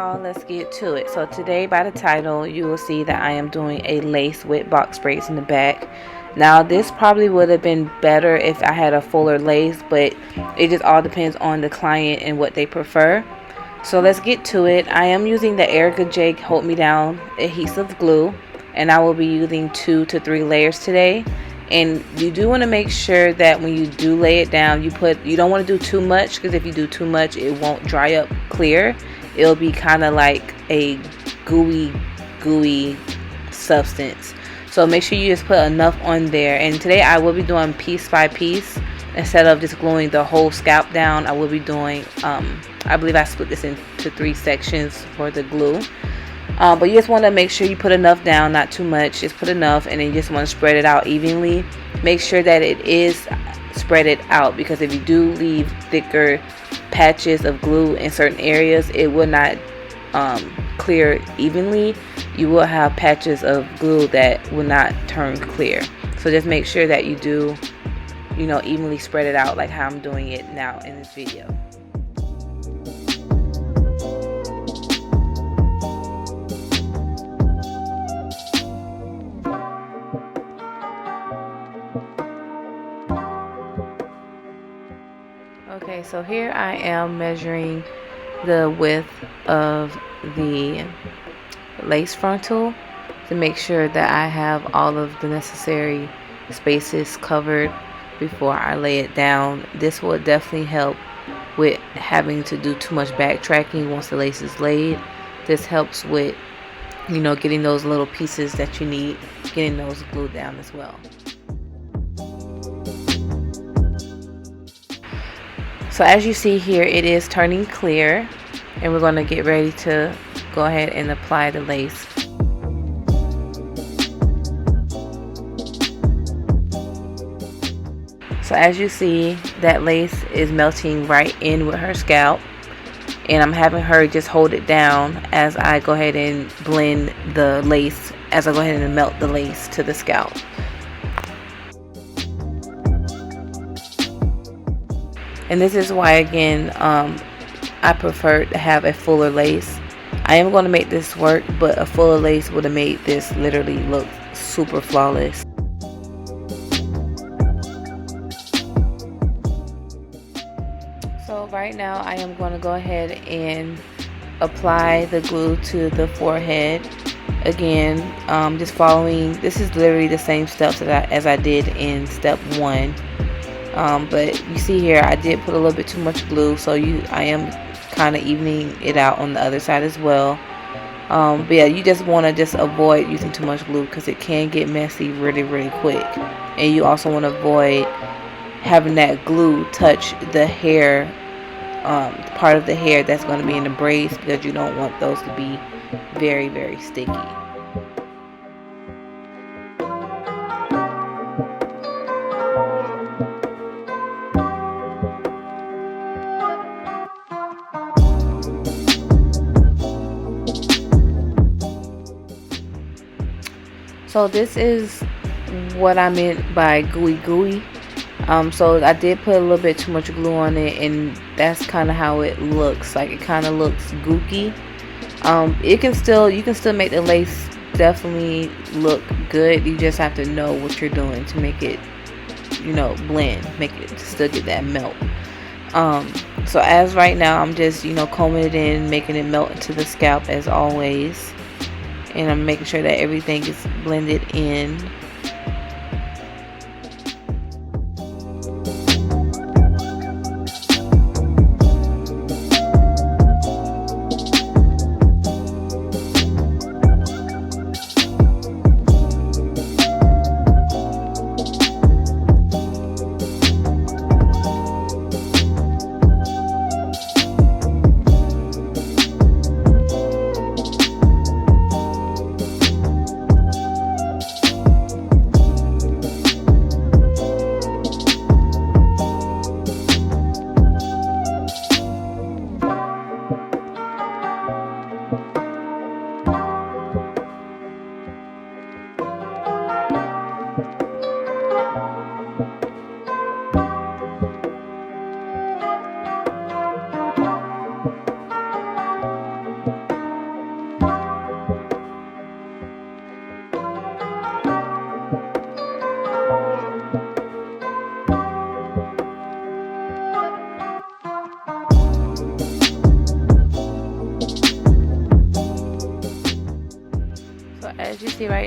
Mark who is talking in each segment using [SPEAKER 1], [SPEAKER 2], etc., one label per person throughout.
[SPEAKER 1] y'all, let's get to it. So today, by the title, you will see that I am doing a lace with box braids in the back. Now this probably would have been better if I had a fuller lace, but it just all depends on the client and what they prefer. So let's get to it. I am using the Ericka J Hold Me Down adhesive glue, and I will be using 2 to 3 layers today. And you do want to make sure that when you do lay it down, you don't want to do too much, because if you do too much, it won't dry up clear. It'll be kind of like a gooey substance. So make sure you just put enough on there. And today I will be doing piece by piece instead of just gluing the whole scalp down. I will be doing I believe I split this into 3 sections for the glue. But you just want to make sure you put enough down, not too much, just put enough, and then you just want to spread it out evenly. Make sure that it is spread it out, because if you do leave thicker patches of glue in certain areas, it will not clear evenly. You will have patches of glue that will not turn clear. So just make sure that you do, evenly spread it out like how I'm doing it now in this video. Okay, so here I am measuring the width of the lace frontal to make sure that I have all of the necessary spaces covered before I lay it down. This will definitely help with having to do too much backtracking once the lace is laid. This helps with, getting those little pieces that you need, getting those glued down as well. So as you see here, it is turning clear, and we're going to get ready to go ahead and apply the lace. So as you see, that lace is melting right in with her scalp, and I'm having her just hold it down as I go ahead and blend the lace, as I go ahead and melt the lace to the scalp. And this is why, again, I prefer to have a fuller lace. I am going to make this work, but a fuller lace would have made this literally look super flawless. So right now I am going to go ahead and apply the glue to the forehead. Again, just following, this is literally the same steps as I did in step 1. But you see here, I did put a little bit too much glue, so I am kind of evening it out on the other side as well. But yeah, you just want to avoid using too much glue, because it can get messy really quick. And you also want to avoid having that glue touch the hair, part of the hair that's going to be in the braids, because you don't want those to be very sticky. So this is what I meant by gooey. So I did put a little bit too much glue on it, and that's kind of how it looks. Like, it kind of looks gooky. You can still make the lace definitely look good. You just have to know what you're doing to make it, blend, make it still get that melt. So as right now, I'm just combing it in, making it melt into the scalp as always. And I'm making sure that everything is blended in.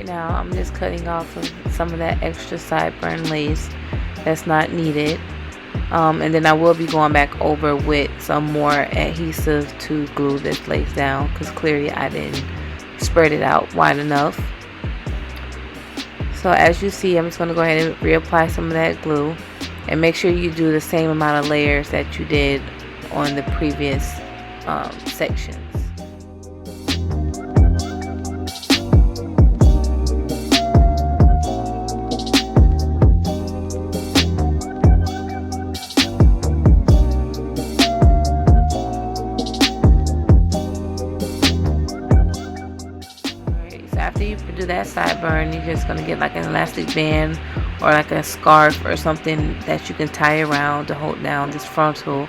[SPEAKER 1] right now I'm just cutting off of some of that extra sideburn lace that's not needed. And then I will be going back over with some more adhesive to glue this lace down, because clearly I didn't spread it out wide enough. So as you see, I'm just going to go ahead and reapply some of that glue, and make sure you do the same amount of layers that you did on the previous sections. After you do that sideburn, you're just going to get like an elastic band or like a scarf or something that you can tie around to hold down this frontal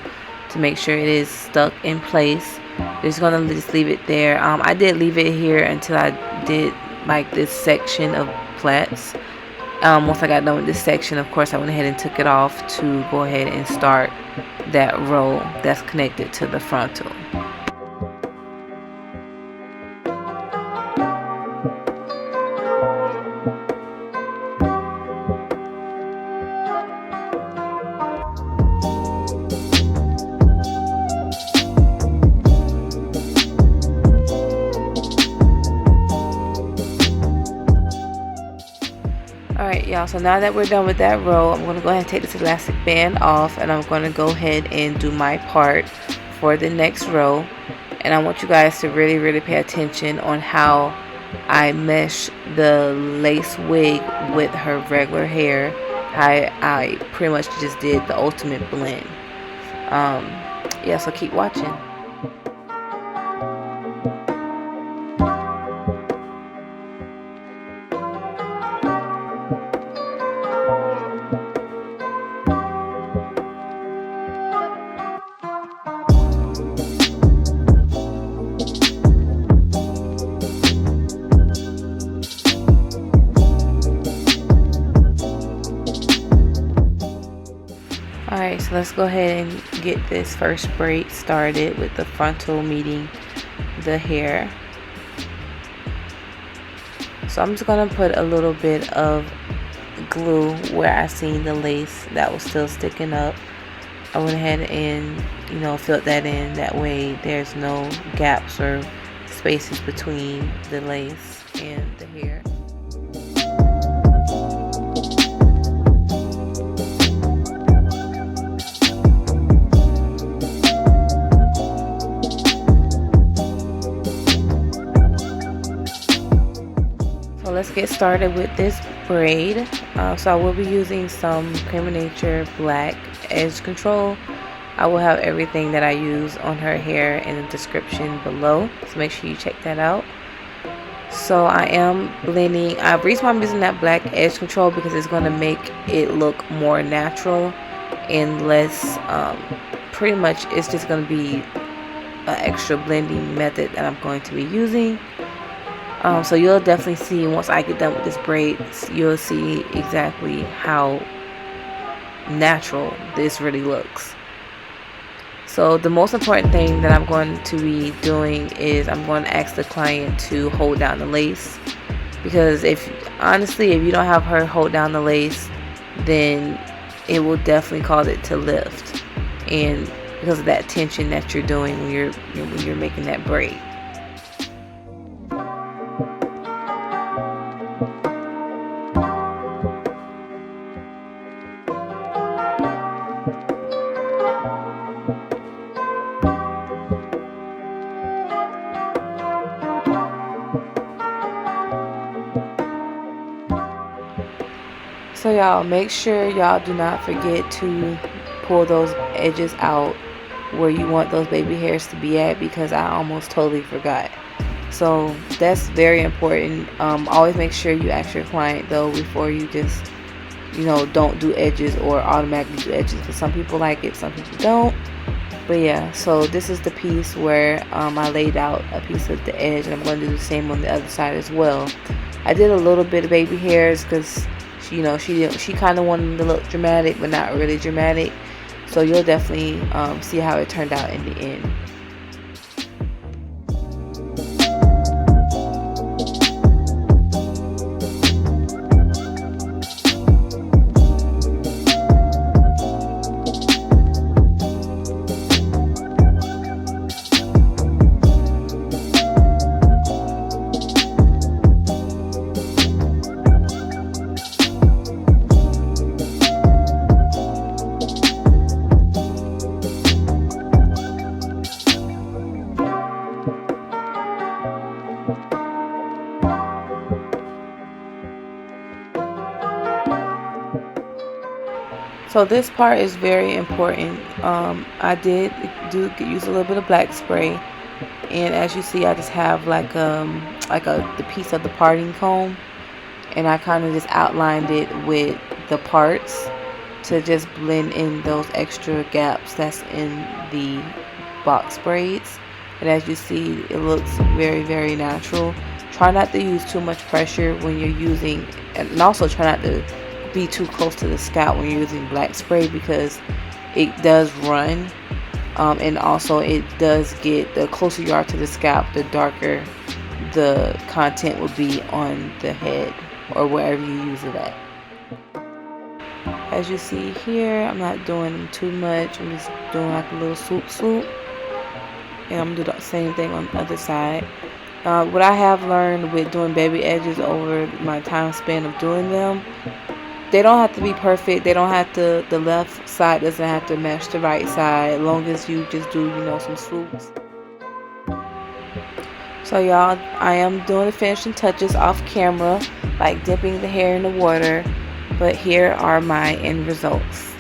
[SPEAKER 1] to make sure it is stuck in place. You're just going to just leave it there. I did leave it here until I did like this section of plaits. Once I got done with this section, of course I went ahead and took it off to go ahead and start that row that's connected to the frontal. Alright y'all, so now that we're done with that row, I'm going to go ahead and take this elastic band off, and I'm going to go ahead and do my part for the next row. And I want you guys to really pay attention on how I mesh the lace wig with her regular hair. I pretty much just did the ultimate blend. Yeah, so keep watching. Alright, so let's go ahead and get this first braid started with the frontal meeting the hair. So I'm just going to put a little bit of glue where I seen the lace that was still sticking up. I went ahead and, filled that in. That way there's no gaps or spaces between the lace and the hair. Let's get started with this braid. So I will be using some Cream of Nature black edge control. I will have everything that I use on her hair in the description below, so make sure you check that out. So I am blending. The reason why I'm using that black edge control because it's going to make it look more natural and less pretty much it's just going to be an extra blending method that I'm going to be using. So you'll definitely see once I get done with this braid, you'll see exactly how natural this really looks. So the most important thing that I'm going to be doing is I'm going to ask the client to hold down the lace, because honestly if you don't have her hold down the lace, then it will definitely cause it to lift, and because of that tension that you're doing when you're making that braid. So y'all, make sure y'all do not forget to pull those edges out where you want those baby hairs to be at, because I almost totally forgot. So that's very important. Always make sure you ask your client though before you just don't do edges or automatically do edges, because some people like it, some people don't. But yeah, so this is the piece where I laid out a piece of the edge, and I'm going to do the same on the other side as well. I did a little bit of baby hairs because she kind of wanted to look dramatic, but not really dramatic. So you'll definitely see how it turned out in the end. So this part is very important. I did use a little bit of black spray, and as you see, I just have like the piece of the parting comb, and I kind of just outlined it with the parts to just blend in those extra gaps that's in the box braids. And as you see, it looks very, very natural. Try not to use too much pressure when you're using, and also try not to be too close to the scalp when you're using black spray, because it does run, and also it does get, the closer you are to the scalp, the darker the content will be on the head or wherever you use it at. As you see here, I'm not doing too much. I'm just doing like a little swoop, and I'm gonna do the same thing on the other side. What I have learned with doing baby edges over my time span of doing them, they don't have to be perfect. They don't have to, the left side doesn't have to match the right side, as long as you just do, you know, some swoops. So y'all, I am doing the finishing touches off camera, like dipping the hair in the water, but here are my end results.